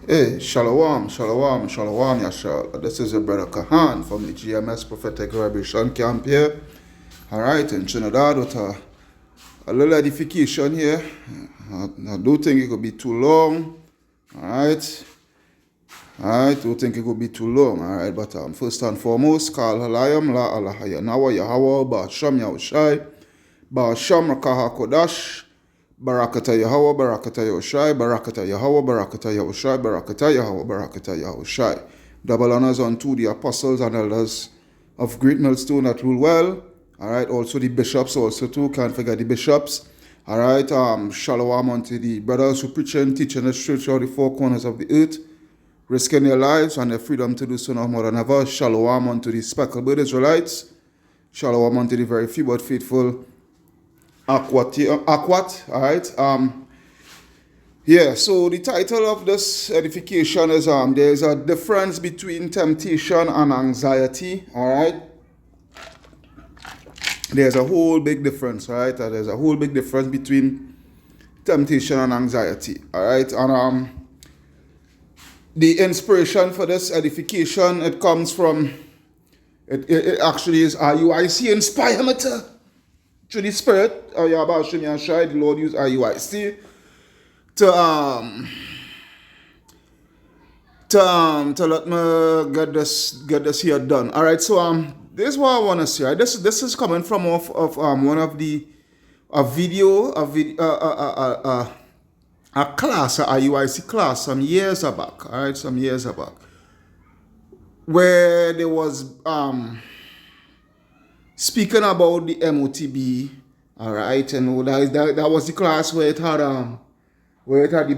Hey, shalom, shalom, shalom, Yashal. This is your brother Kahan from the GMS Prophetic Revelation Camp here. Alright, in Trinidad with a little edification here. I don't think it could be too long. Alright. Don't think it could be too long. Alright, but first and foremost, Kal Halayam La Alahaya Nawa Yahweh Ba'asham Yahushai Ba'asham Rakaha Kodash Barakata Yahweh, Barakata Yahushai, Barakata Yahweh, Barakata Yahushai, Barakata Yahweh, Barakata Yahushai. Double honors unto the apostles and elders of Great Millstone that rule well. Alright, also the bishops also too, can't forget the bishops. Alright, shalom unto the brothers who preach and teach in the church of the four corners of the earth, risking their lives and their freedom to do so no more than ever. Shalom unto the speckled Israelites. Shalom unto the very few but faithful Akwat, alright. Yeah, so the title of this edification is there's a difference between temptation and anxiety, alright. There's a whole big difference, right? There's a whole big difference between temptation and anxiety, alright. And the inspiration for this edification, it comes from it actually is IUIC inspire me through the Spirit, Yahweh Hashem Yahshai, the Lord used IUIC to let me get this here done. All right, so this is what I want to say. Right? This is coming from off of one of the a class, a IUIC class some years back. All right, some years back, where there was speaking about the MOTB, all right, and that was the class where it had the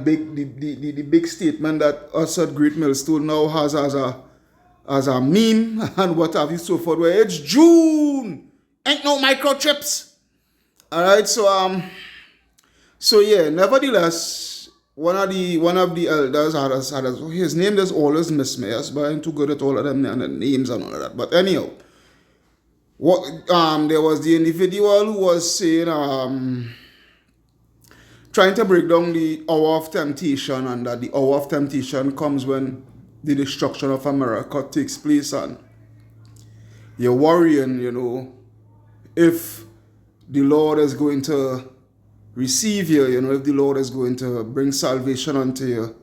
big statement that us at Great Millstone now has as a meme and what have you so forth, where it's June, ain't no microchips, all right. So yeah, nevertheless, one of the elders had his name does always miss me, yes, but I'm too good at all of them and the names and all of that. But anyhow. There was the individual who was saying, trying to break down the hour of temptation, and that the hour of temptation comes when the destruction of America takes place, and you're worrying, if the Lord is going to receive you, if the Lord is going to bring salvation unto you,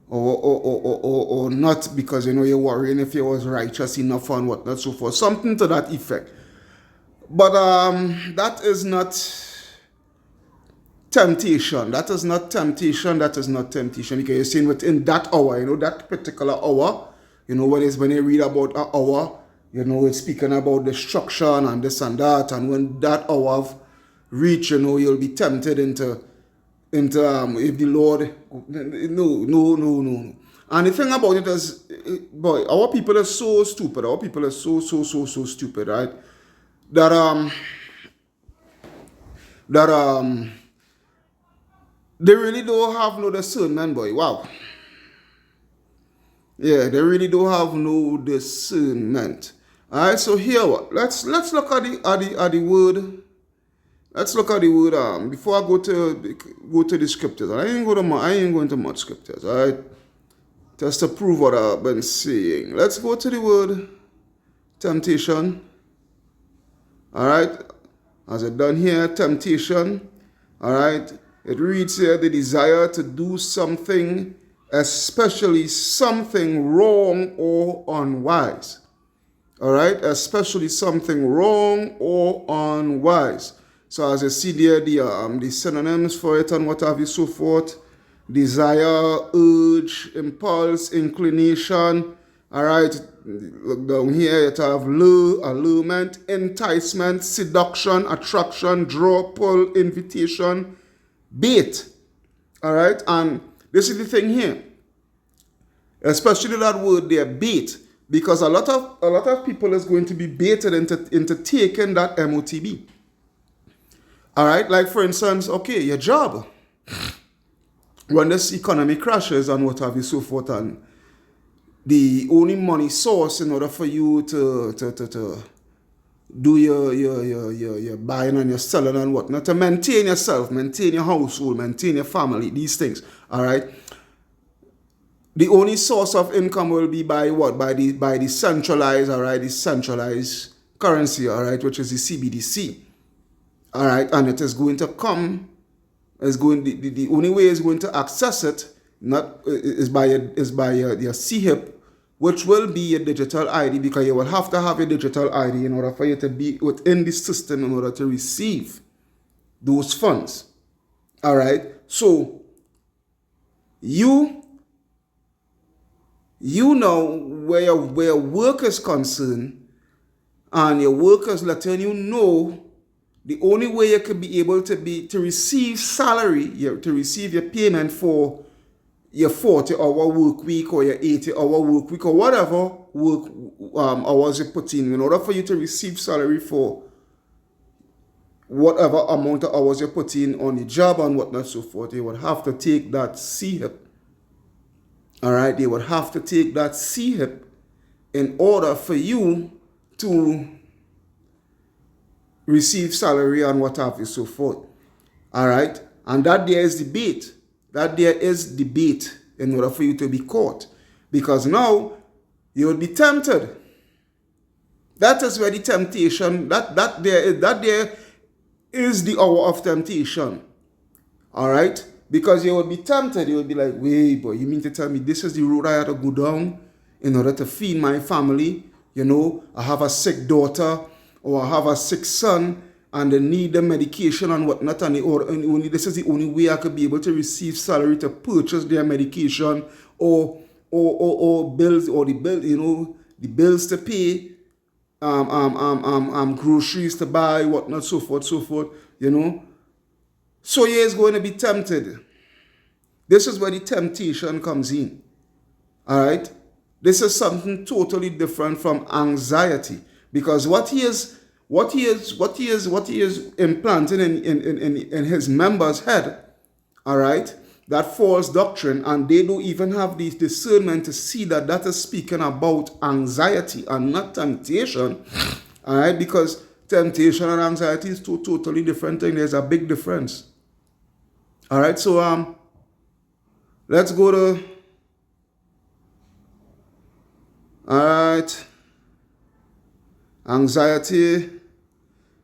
or not, because you're worrying if you was righteous enough and whatnot, so forth, something to that effect. But that is not temptation. That is not temptation. Because you're saying within that hour, that particular hour, when you read about an hour, it's speaking about destruction and this and that, and when that hour of reach, you'll be tempted into if the Lord, no. And the thing about it is, boy, our people are so stupid. Our people are so stupid, right? That they really don't have no discernment, boy. Wow. Yeah, they really don't have no discernment. All right. So here, what? Let's look at the word. Let's look at the word before I go to the scriptures. I ain't going to much scriptures, alright? Just to prove what I've been saying. Let's go to the word temptation. Alright? As it done here, temptation. Alright? It reads here the desire to do something, especially something wrong or unwise. Alright? Especially something wrong or unwise. So as you see there, the synonyms for it and what have you so forth. Desire, urge, impulse, inclination. Alright, look down here, you have lure, allurement, enticement, seduction, attraction, draw, pull, invitation, bait. Alright, and this is the thing here. Especially that word there, bait. Because a lot of people is going to be baited into taking that MOTB. All right, like for instance, okay, your job. When this economy crashes and what have you so forth, and the only money source in order for you to do your buying and your selling and whatnot, to maintain yourself, maintain your household, maintain your family, these things. All right. the only source of income will be by what? By the centralized, all right, the centralized currency, all right, which is the CBDC, all right, and it is going to come, the only way is going to access it, not is by your CHIP, which will be a digital ID, because you will have to have a digital ID in order for you to be within the system in order to receive those funds, all right. So you know where your work is concerned, and your work is letting you know the only way you could be able to receive salary, to receive your payment for your 40-hour work week or your 80-hour work week or whatever work hours you put in order for you to receive salary for whatever amount of hours you put in on the job and whatnot, so forth, you would have to take that CHIP. All right, they would have to take that CHIP in order for you to receive salary and what have you, so forth. All right, and that there is debate. That there is debate in order for you to be caught, because now you will be tempted. That is where the temptation. That there is the hour of temptation. All right. Because you will be tempted, you will be like, wait, boy, you mean to tell me this is the road I have to go down in order to feed my family? You know, I have a sick daughter or I have a sick son and they need the medication and whatnot, and this is the only way I could be able to receive salary to purchase their medication or bills, or the bill, you know, the bills to pay, groceries to buy, whatnot, so forth, you know. So he is going to be tempted. This is where the temptation comes in. All right? This is something totally different from anxiety, because what he is implanting in his members' head, all right, that false doctrine, and they don't even have the discernment to see that that is speaking about anxiety and not temptation, all right, because temptation and anxiety is two totally different things. There's a big difference. All right, so let's go to, all right, anxiety.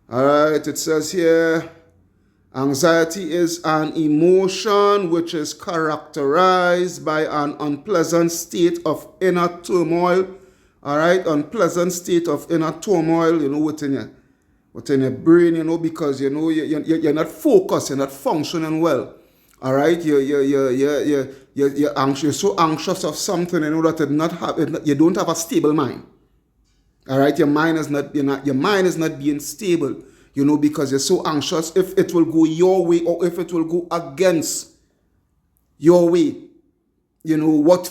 All right, it says here, anxiety is an emotion which is characterized by an unpleasant state of inner turmoil. All right, unpleasant state of inner turmoil, you know, within your brain, you know, because, you know, you're not focused, you're not functioning well. All right, you're anxious, you're so anxious of something, you know, that you don't have a stable mind. All right, your mind is not being stable, you know, because you're so anxious if it will go your way or if it will go against your way. You know, will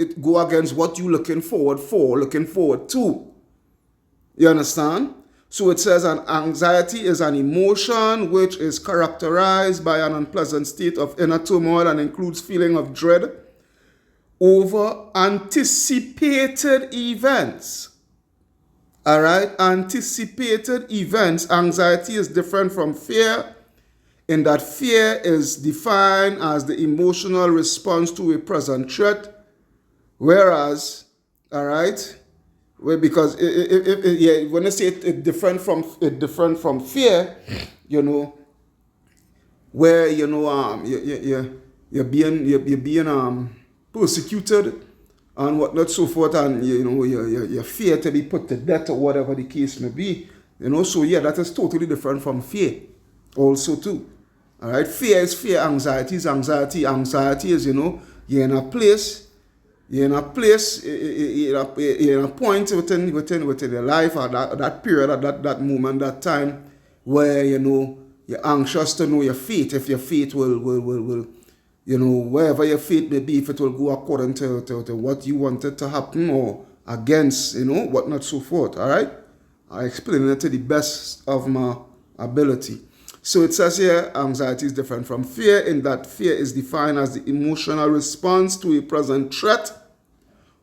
it go against what you're looking forward to. You understand? So it says an anxiety is an emotion which is characterized by an unpleasant state of inner turmoil and includes feeling of dread over anticipated events. All right, anticipated events. Anxiety is different from fear in that fear is defined as the emotional response to a present threat, whereas, all right, because when I say it different from fear, you know, where, you know, you're being persecuted and whatnot, so forth, and, you know, you fear to be put to death or whatever the case may be, you know. So yeah, that is totally different from fear also too. All right, fear is fear, anxiety is anxiety. Anxiety is, you know, you're in a point within your life, or that period, at that moment, that time, where, you know, you're anxious to know your fate, if your fate will you know, wherever your fate may be, if it will go according to what you wanted to happen or against, you know, whatnot, so forth. All right, I explain it to the best of my ability. So it says here, anxiety is different from fear in that fear is defined as the emotional response to a present threat,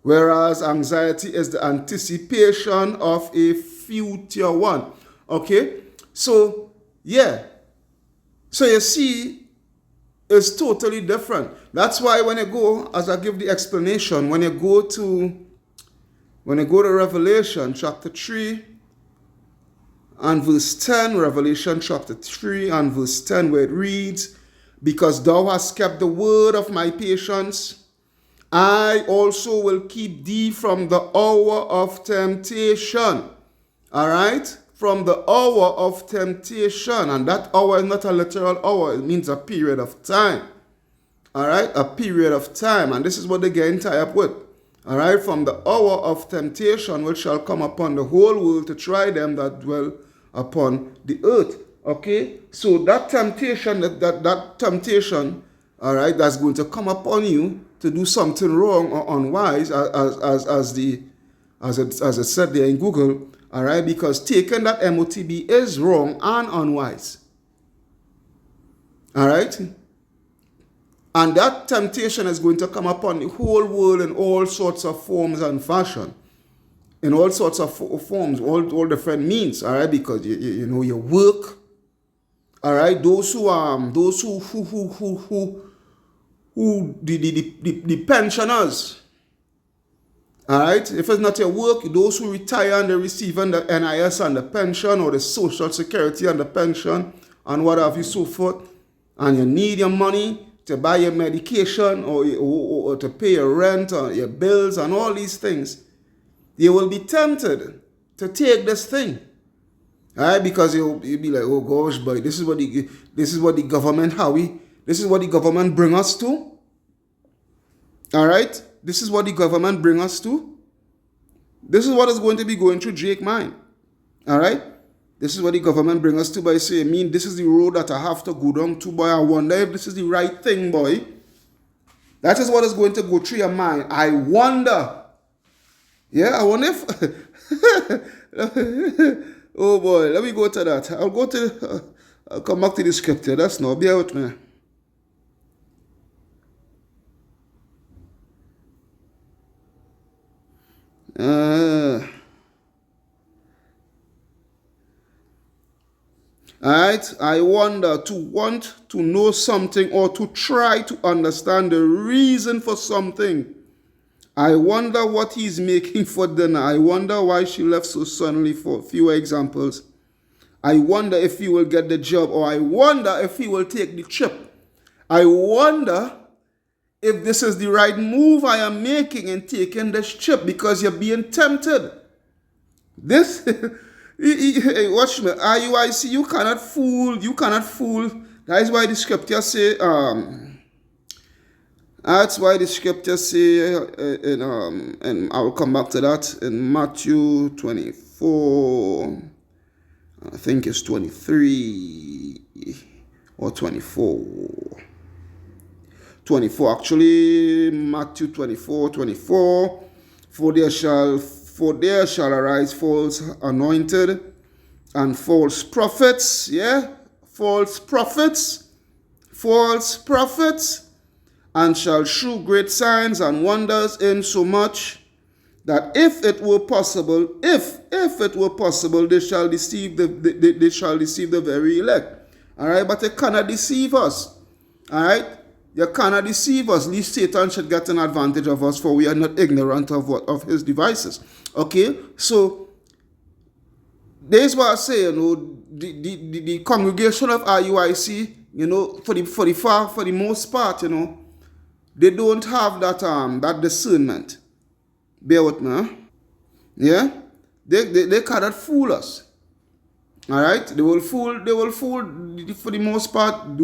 whereas anxiety is the anticipation of a future one. Okay, so yeah, so you see, is totally different. That's why when you go, as I give the explanation, when you go to Revelation chapter 3 and verse 10, Revelation chapter 3 and verse 10, where it reads, because thou hast kept the word of my patience, I also will keep thee from the hour of temptation. All right? From the hour of temptation. And that hour is not a literal hour. It means a period of time. All right? A period of time. And this is what they're getting tied up with. All right? From the hour of temptation which shall come upon the whole world to try them that dwell upon the earth. Okay? So that temptation, that temptation, all right, that's going to come upon you to do something wrong or unwise, as it said there in Google. All right, because taking that MOTB is wrong and unwise. All right? And that temptation is going to come upon the whole world in all sorts of forms and fashion. In all sorts of forms, all different means. All right, because you know your work. All right, those who the pensioners. All right, if it's not your work, those who retire and they're receiving the NIS and the pension or the Social Security and the pension and what have you so forth, and you need your money to buy your medication or to pay your rent or your bills and all these things, you will be tempted to take this thing. All right, because you'll be like, oh gosh, boy, this is what the government bring us to. All right, this is what the government bring us to. This is what is going to be going through Jake's mind. All right, this is what the government bring us to by saying, this is the road that I have to go down to, boy. I wonder if this is the right thing, boy. That is what is going to go through your mind. I wonder. Yeah, I wonder if. Oh boy, let me go to that. I'll come back to the scripture. That's not. Bear with me. Alright, I wonder, to want to know something or to try to understand the reason for something. I wonder what he's making for dinner. I wonder why she left so suddenly, for a few examples. I wonder if he will get the job, or I wonder if he will take the trip. I wonder if this is the right move I am making in taking this trip, because you're being tempted. This, watch me, IUIC, you cannot fool. That is why the scripture say, that's why the scripture say, and I will come back to that in Matthew 24, I think it's 23 or 24. 24, actually, Matthew 24. For there shall arise false anointed and false prophets, false prophets, and shall shew great signs and wonders, insomuch that if it were possible, they shall deceive the very elect. All right, but they cannot deceive us. All right, you cannot deceive us, lest Satan should get an advantage of us, for we are not ignorant of his devices. Okay, so this is what I say. The congregation of IUIC, for the most part, they don't have that discernment. Bear with me, huh? Yeah, they cannot fool us. All right, they will fool for the most part.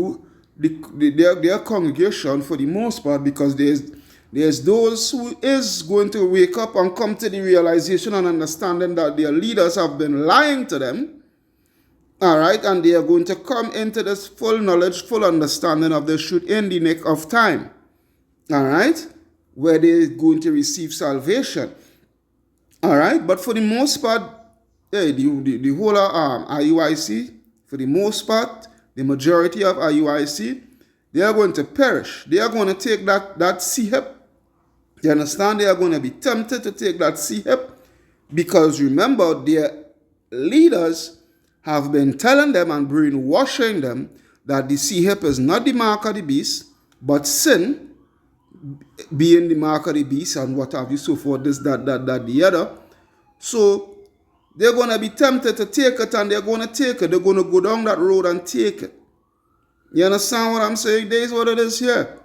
Their congregation for the most part, because there's those who is going to wake up and come to the realization and understanding that their leaders have been lying to them. All right, and they are going to come into this full knowledge, full understanding of the truth in the nick of time. All right, where they're going to receive salvation. All right, but for the most part, the whole IUIC, for the most part, the majority of IUIC, they are going to perish. They are going to take that CHIP. You understand? They are going to be tempted to take that CHIP, because remember, their leaders have been telling them and brainwashing them that the sea hip is not the mark of the beast, but sin being the mark of the beast and what have you, so forth, this, that, the other. So they're going to be tempted to take it, and they're going to take it. They're going to go down that road and take it. You understand what I'm saying? That is what it is here.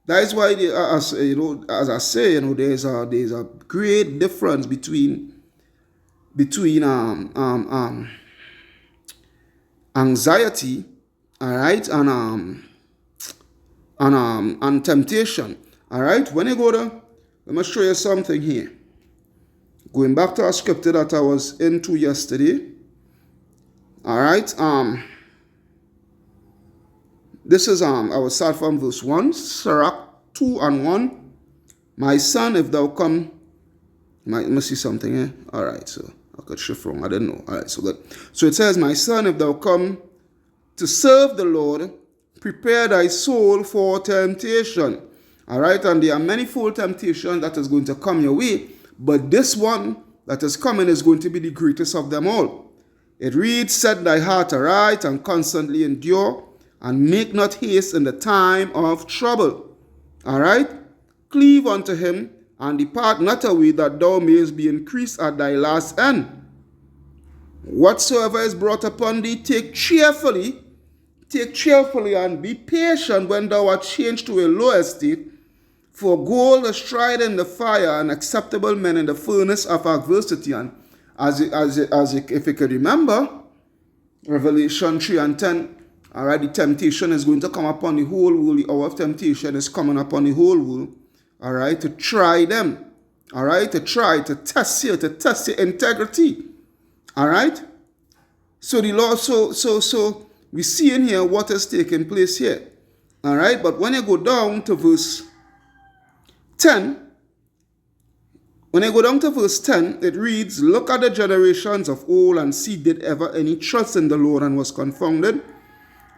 That is why, as I say, there's a great difference between anxiety, all right, and temptation, all right. When you go to, let me show you something here. Going back to our scripture that I was into yesterday, all right. This is I will start from verse 1, Sirach 2:1. My son, if thou come, let me see something here. All right, so I could shift wrong. I didn't know. All right, so good. So it says, my son, if thou come to serve the Lord, prepare thy soul for temptation. All right, and there are manifold temptations that is going to come your way, but this one that is coming is going to be the greatest of them all. It reads, set thy heart aright and constantly endure, and make not haste in the time of trouble. All right? Cleave unto him, and depart not away, that thou mayest be increased at thy last end. Whatsoever is brought upon thee, take cheerfully, and be patient when thou art changed to a low estate. For gold is tried in the fire, and acceptable men in the furnace of adversity. And if you could remember, Revelation 3:10, all right, the temptation is going to come upon the whole world. The hour of temptation is coming upon the whole world, all right, to try them, all right, to test your integrity, all right. So the Lord, so we see in here what is taking place here, all right. But when you go down to verse 10, it reads, look at the generations of old, and see, did ever any trust in the Lord and was confounded?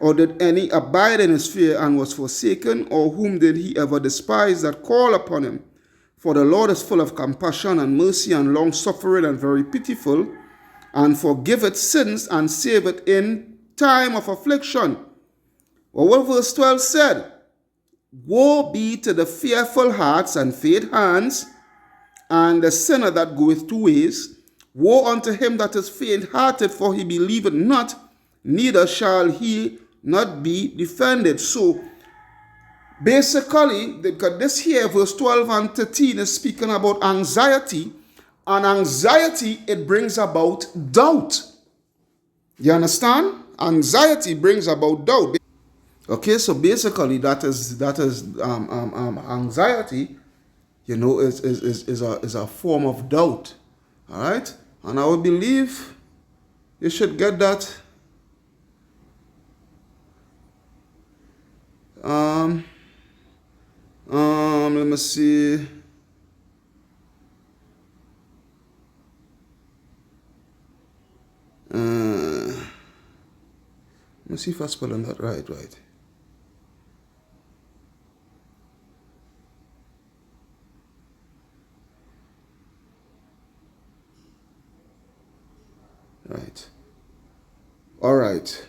Or did any abide in his fear and was forsaken? Or whom did he ever despise that call upon him? For the Lord is full of compassion and mercy and long-suffering and very pitiful, and forgiveth sins and saveth in time of affliction. Well, what verse 12 said? Woe be to the fearful hearts and faint hands, and the sinner that goeth two ways. Woe unto him that is faint-hearted, for he believeth not, neither shall he not be defended. So basically, because this here, verse 12 and 13, is speaking about anxiety, and anxiety, it brings about doubt. You understand? Anxiety brings about doubt. Okay, so basically that is anxiety, is a form of doubt. All right, and I would believe you should get that. Let me see. Let me see if I'm spelling that right. Right. All right.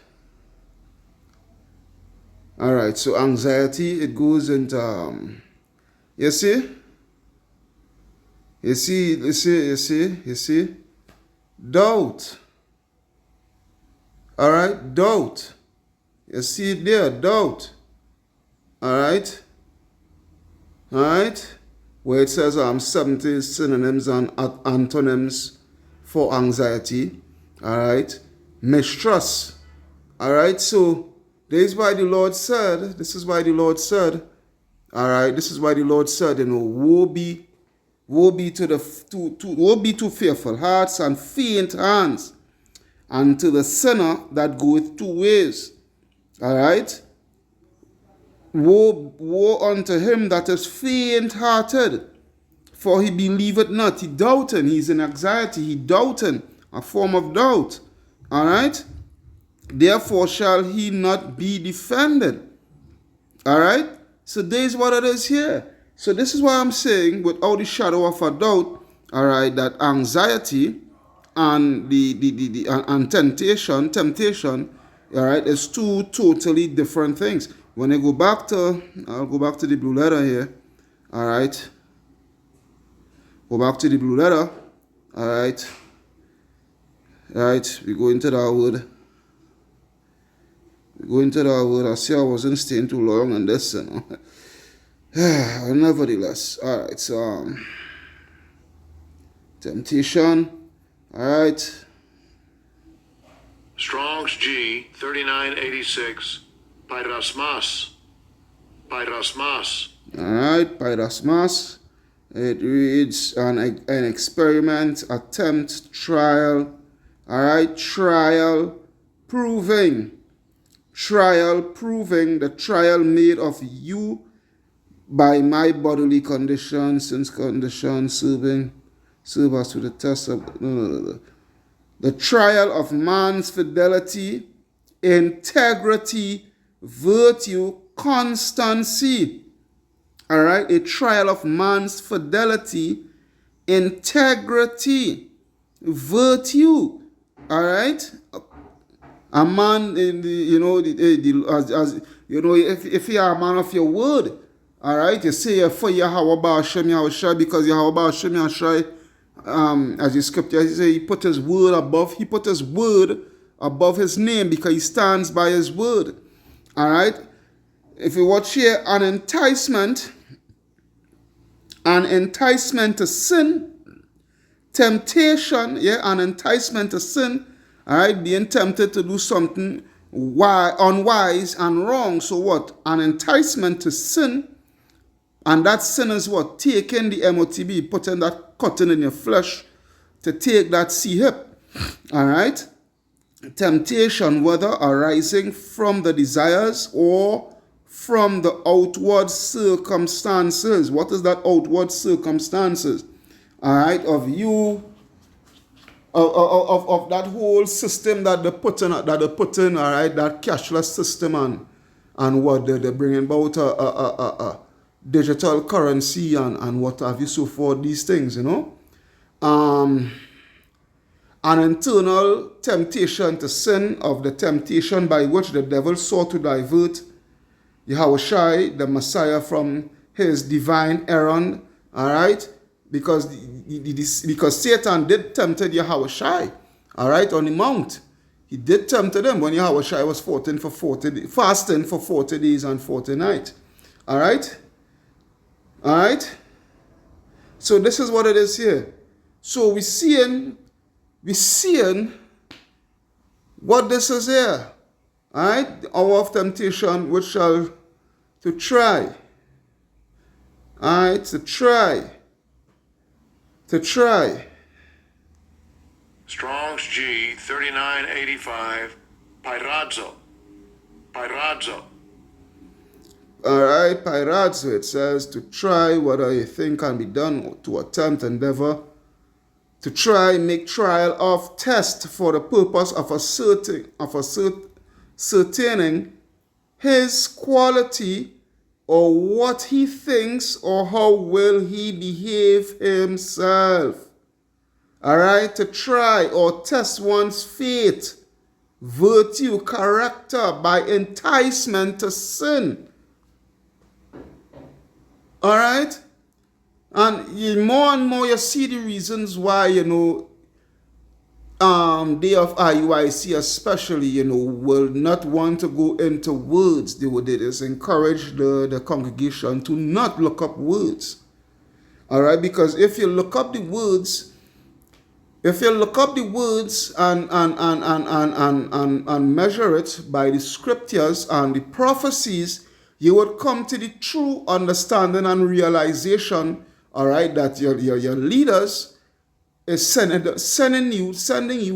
All right. So anxiety, it goes into you see, doubt. All right, doubt. You see it there, doubt. All right. Where it says 70 synonyms and antonyms for anxiety. All right, mistrust. All right, so this is why the Lord said, all right, this is why the Lord said, woe be to fearful hearts and faint hands, and to the sinner that goeth two ways. All right, woe unto him that is faint-hearted, for he believeth not. He doubting. He's in anxiety. He doubting, a form of doubt. All right, therefore shall he not be defended. All right, so this is what it is here. So this is why I'm saying, without the shadow of a doubt, all right, that anxiety and and temptation All right, it's two totally different things. When I go back to, I'll go back to the blue letter here. All right, go back to the blue letter. All right, we go into that word. We go into that word. I see I wasn't staying too long on this, you know. Nevertheless, all right. So temptation. All right. Strong's G 3986. Pyrasmas. Pyrasmas. All right. Pyrasmas. It reads an experiment, attempt, trial. All right. Trial, proving. Trial, proving the trial made of you by my bodily conditions, since conditions serve us with the test of no. The trial of man's fidelity, integrity, virtue, constancy. All right, a trial of man's fidelity, integrity, virtue. All right, a man in the, you know, as you know, if you are a man of your word, all right, you say for Yahweh Hashem Yahushai, because Yahweh Hashem Yahushai, as the scripture say, he put his word above his name, because he stands by his word. All right, if you watch here, an enticement to sin, temptation, an enticement to sin. All right, being tempted to do something unwise and wrong. So what? An enticement to sin. And that sin is what? Taking the MOTB, putting that cutting in your flesh to take that C-hip. All right? Temptation, whether arising from the desires or from the outward circumstances. What is that outward circumstances? All right, of you, of that whole system that they put in, all right, that cashless system, and what they're bringing about a digital currency and what have you, so forth, these things, you know. An internal temptation to sin, of the temptation by which the devil sought to divert Yahushai, the Messiah, from his divine errand, all right? Because Satan did tempt Yahushai, all right, on the mount. He did tempt him when Yahushai was fasting for 40 days and 40 nights, all right? All right? So this is what it is here. So we're seeing what this is here. All right? The hour of temptation, which shall to try. All right? To try. Strong's G 3985. Pyradzo. All right, pyradzo, it says to try whether a thing can be done, to attempt, endeavor, to try, make trial of, test for the purpose of ascertaining his quality, or what he thinks, or how will he behave himself. All right, to try or test one's faith, virtue, character by enticement to sin. All right? And more and more you see the reasons why, Day of IUIC especially, will not want to go into words. They just encourage the congregation to not look up words. All right? Because if you look up the words, and measure it by the scriptures and the prophecies, you would come to the true understanding and realization, all right, that your leaders is sending you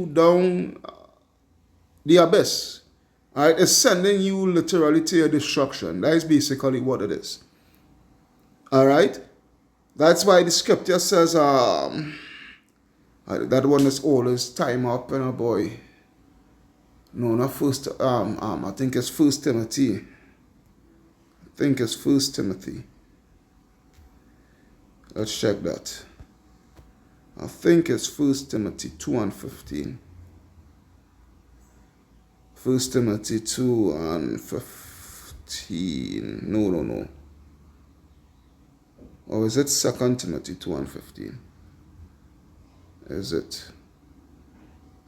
down the abyss. All right, it's sending you literally to your destruction. That is basically what it is. All right, that's why the scripture says, that one is always time up, boy. No, not first. I think it's First Timothy. Let's check that. I think it's 1 Timothy 2:15. First Timothy 2 and 15. No. Or is it 2 Timothy 2 and 15? Is it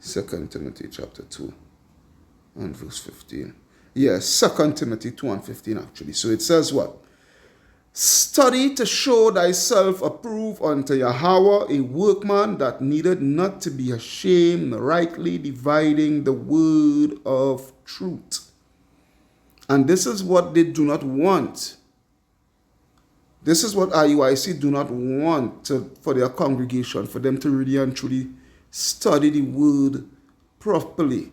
2 Timothy chapter 2 and verse 15? Yes, 2 Timothy 2 and 15 actually. So it says what? Study to show thyself approved unto Yahweh, a workman that needed not to be ashamed, rightly dividing the word of truth. And this is what they do not want. This is what IUIC do not want for their congregation, for them to really and truly study the word properly.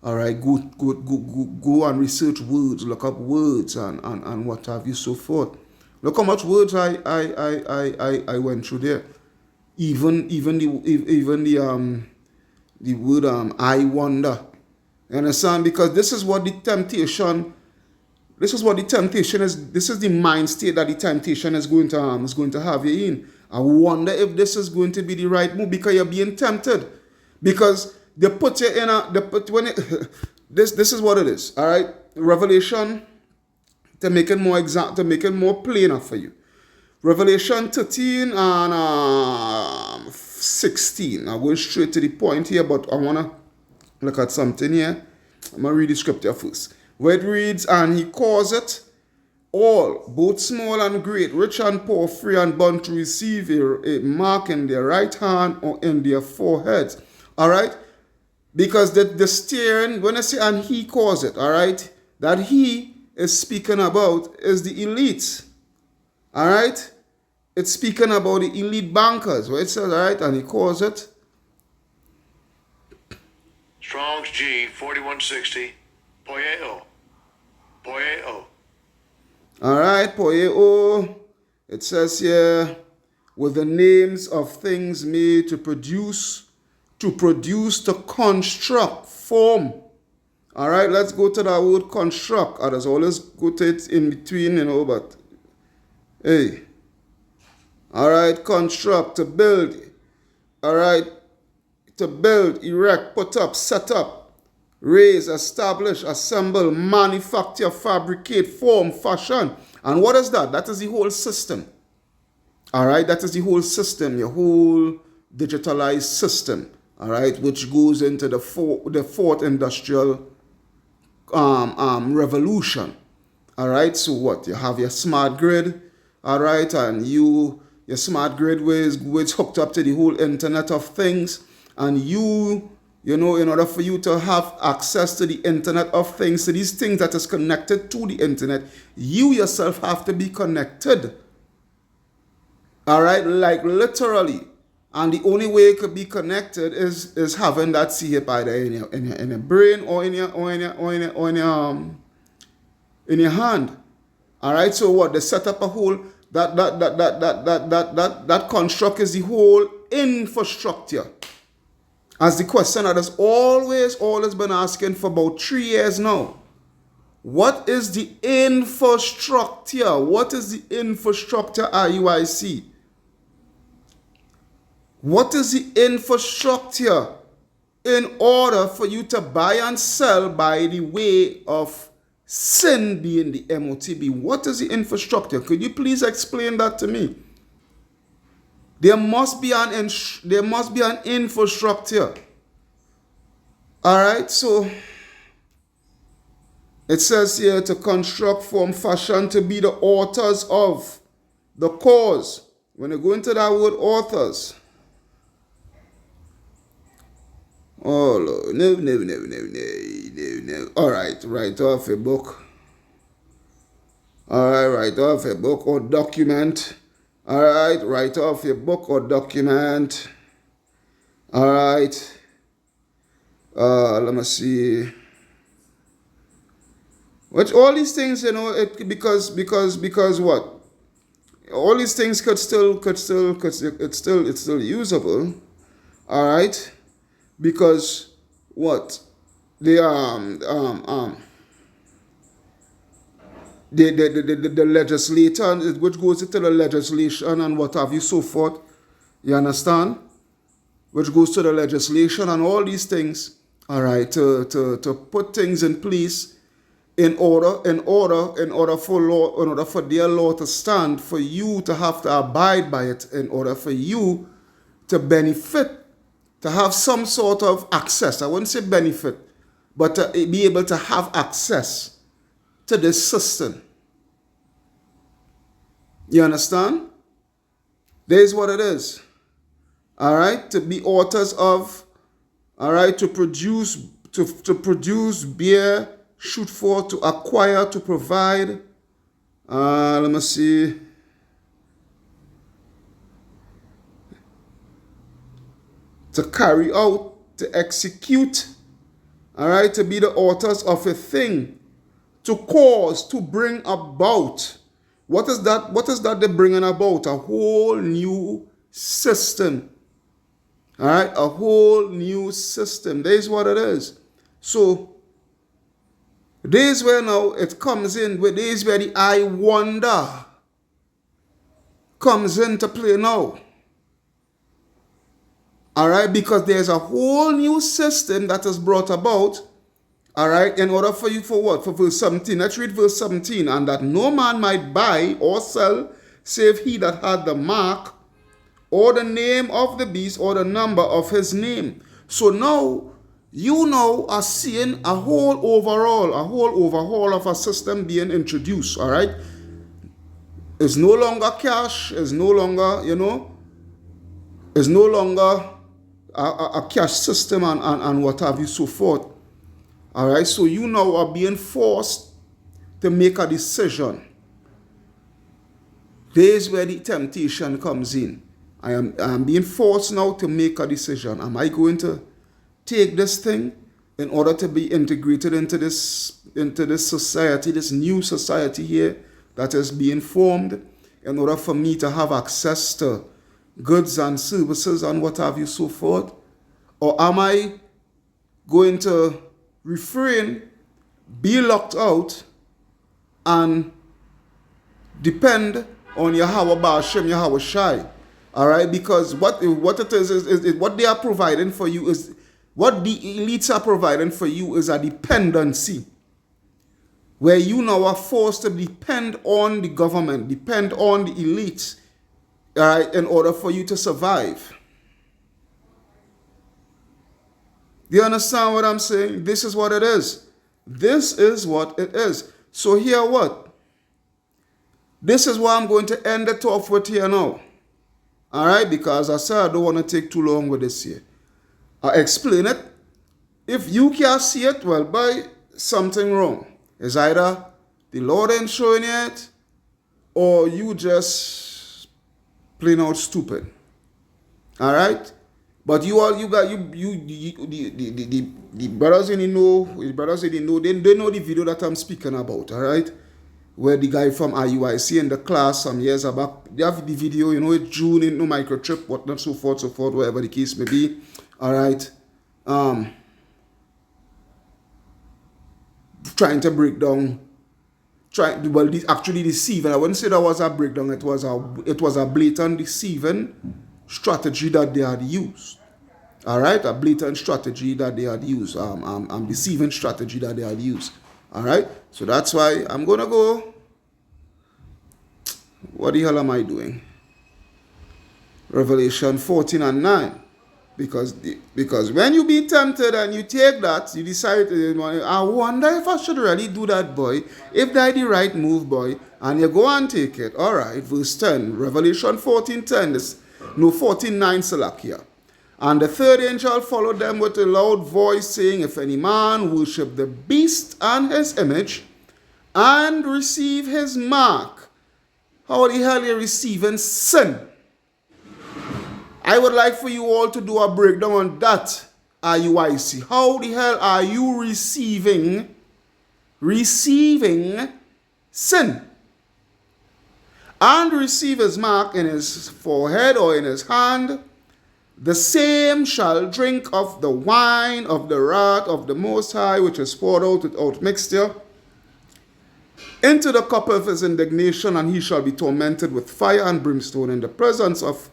All right, go and research words, look up words and what have you, so forth. Look how much words I went through there. Even the word I wonder. You understand? Because this is what the temptation is. This is the mind state that the temptation is going to have you in. I wonder if this is going to be the right move, because you're being tempted. Because they put you in this is what it is. All right, Revelation, to make it more plainer for you. Revelation 13 and 16. I'm going straight to the point here, but I want to look at something here. I'm going to read the scripture first. Where it reads, and he causeth all, both small and great, rich and poor, free and bond, to receive a mark in their right hand or in their foreheads. All right? Because the steering, when I say and he causeth, all right, that he is speaking about is the elites. All right? It's speaking about the elite bankers. Where it says, all right, and he causeth. Strong's G 4160. Poieo. All right, poieo. It says here, with the names of things made to produce, to construct, form. All right, let's go to that word construct. Others always go to it in between, but hey. All right, construct, to build. All right, to build, erect, put up, set up. Raise, establish, assemble, manufacture, fabricate, form, fashion. And what is that? That is the whole system. All right, that is the whole system, your whole digitalized system. All right, which goes into the fourth industrial revolution. All right, so what? You have your smart grid. All right, and your smart grid is hooked up to the whole Internet of Things, and in order for you to have access to the Internet of Things, to these things that is connected to the Internet, you yourself have to be connected. All right, like literally. And the only way it could be connected is having that chip either in your brain or in your hand. All right, so what? They set up a whole that construct is the whole infrastructure. As the question that has always been asking for about 3 years now. What is the infrastructure? What is the infrastructure IUIC? What is the infrastructure in order for you to buy and sell by the way of sin being the MOTB? What is the infrastructure? Could you please explain that to me? There must be an infrastructure. All right, so it says here to construct, form, fashion, to be the authors of the cause. When you go into that word authors, oh Lord, no. All right, write off a book. All right, write off a book or document. All right, write off a book or document. All right. Let me see. Which all these things, because what? All these things it's still usable. All right. Because what? The legislator, which goes into the legislation and what have you, so forth. You understand? Which goes to the legislation and all these things. all right, to put things in place in order for their law to stand, for you to have to abide by it, in order for you to benefit, to have some sort of access. I wouldn't say benefit, but to be able to have access to this system. You understand? There's what it is. All right, to be authors of, all right, to produce, bear, shoot for, to acquire, to provide. Let me see. To carry out, to execute, all right, to be the authors of a thing, to cause, to bring about. What is that? What is that they're bringing about? A whole new system. All right, a whole new system. There's what it is. So, there's where now it comes in, there's where the I wonder comes into play now. All right, because there's a whole new system that is brought about. All right, in order for you, for what? For verse 17. Let's read verse 17. And that no man might buy or sell, save he that had the mark, or the name of the beast, or the number of his name. So now, you now are seeing a whole overhaul of a system being introduced, all right? It's no longer cash, it's no longer, it's no longer a cash system and what have you, so forth. All right, so you now are being forced to make a decision. There's where the temptation comes in. I am being forced now to make a decision. Am I going to take this thing in order to be integrated into this society, this new society here that is being formed, in order for me to have access to goods and services and what have you, so forth? Or am I going to refrain, be locked out, and depend on Yahweh Ba'ashem, Yahweh Shai? All right, because what it is what they are providing for you is, what the elites are providing for you is a dependency, where you now are forced to depend on the government, depend on the elites, all right, in order for you to survive. Do you understand what I'm saying? This is what it is. This is what it is. So here what? This is what I'm going to end it off with here now. All right, because I said I don't want to take too long with this here. I'll explain it. If you can't see it, well, boy, something wrong. It's either the Lord ain't showing it, or you just plain out stupid. All right? But the brothers in the know, they know the video that I'm speaking about, all right? Where the guy from IUIC in the class some years back, they have the video, it's June, in no microchip, whatnot, so forth, whatever the case may be, all right? Trying to break down, actually deceiving. I wouldn't say that was a breakdown, it was a blatant deceiving strategy that they had used. All right, a blatant strategy that they had used, deceiving strategy that they had used. All right, so that's why I'm gonna go. What the hell am I doing? Revelation 14 and 9, because when you be tempted and you take that, you decide, I wonder if I should really do that, boy. If that's the right move, boy, and you go and take it. All right, verse 10, Revelation 14:10. 14:9, Salakia. And the third angel followed them with a loud voice, saying, if any man worship the beast and his image, and receive his mark, how the hell are you receiving sin? I would like for you all to do a breakdown on that, IUIC. How the hell are you receiving sin? And receive his mark in his forehead or in his hand, the same shall drink of the wine of the wrath of the Most High, which is poured out without mixture, into the cup of his indignation, and he shall be tormented with fire and brimstone in the presence of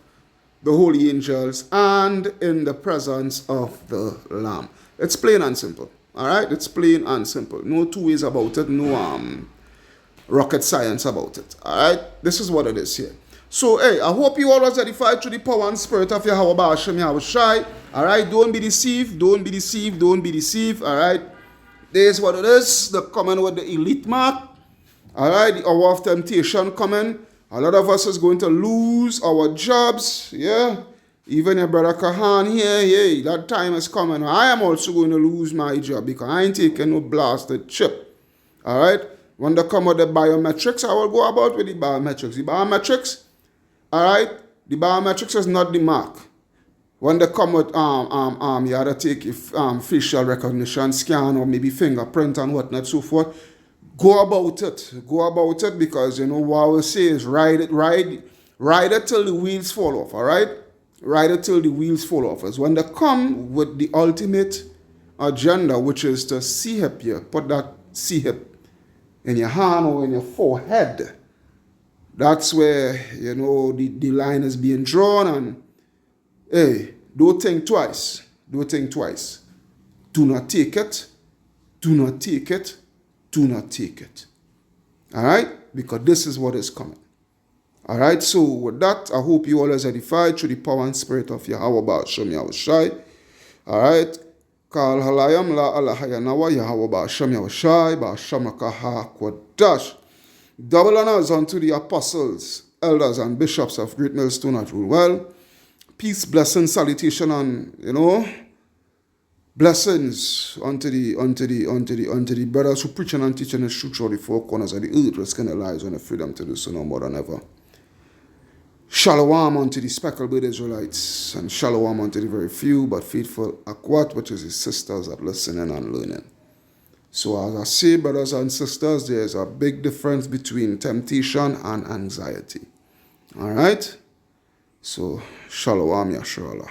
the holy angels and in the presence of the Lamb. It's plain and simple. All right? It's plain and simple. No two ways about it. No rocket science about it. All right? This is what it is here. So, hey, I hope you all was edified through the power and spirit of Yahweh Hashem Yahweh Shai. All right? Don't be deceived. Don't be deceived. Don't be deceived. All right? There's what it is. The coming with the elite mark. All right? The hour of temptation coming. A lot of us is going to lose our jobs. Yeah? Even your brother Kahan here, hey, that time is coming. I am also going to lose my job because I ain't taking no blasted chip. All right? When they come with the biometrics, I will go about with the biometrics. The biometrics, all right? The biometrics is not the mark. When they come with, you have to take facial recognition scan or maybe fingerprint and whatnot, so forth. Go about it. Go about it because, you know, what I will say is ride it till the wheels fall off, all right? Ride it till the wheels fall off. As when they come with the ultimate agenda, which is to C-hip you, put that C-hip in your hand or in your forehead. That's where, you know, the line is being drawn, and hey, don't think twice. Don't think twice. Do not take it. Do not take it. Do not take it. All right? Because this is what is coming. All right? So with that, I hope you all are edified through the power and spirit of Yahweh Ba'ashem Yahweh Shai. All right? Kal halayam la alahayanawa Yahweh Ba'ashem Yahweh Shai Ba'ashem Akaha Kwadash. Double honors unto the apostles, elders, and bishops of Great Millstone at Rule Well. Peace, blessing, salutation, and, you know, blessings unto the brothers who preaching and teaching the truth through the four corners of the earth, risking their lives and the freedom to do so no more than ever. Shalom unto the speckled Israelites, and shalom unto the very few but faithful Akwat, which is his sisters that listening and learning. So as I say, brothers and sisters, there's a big difference between temptation and anxiety. All right? So, shalom, Yasharallah.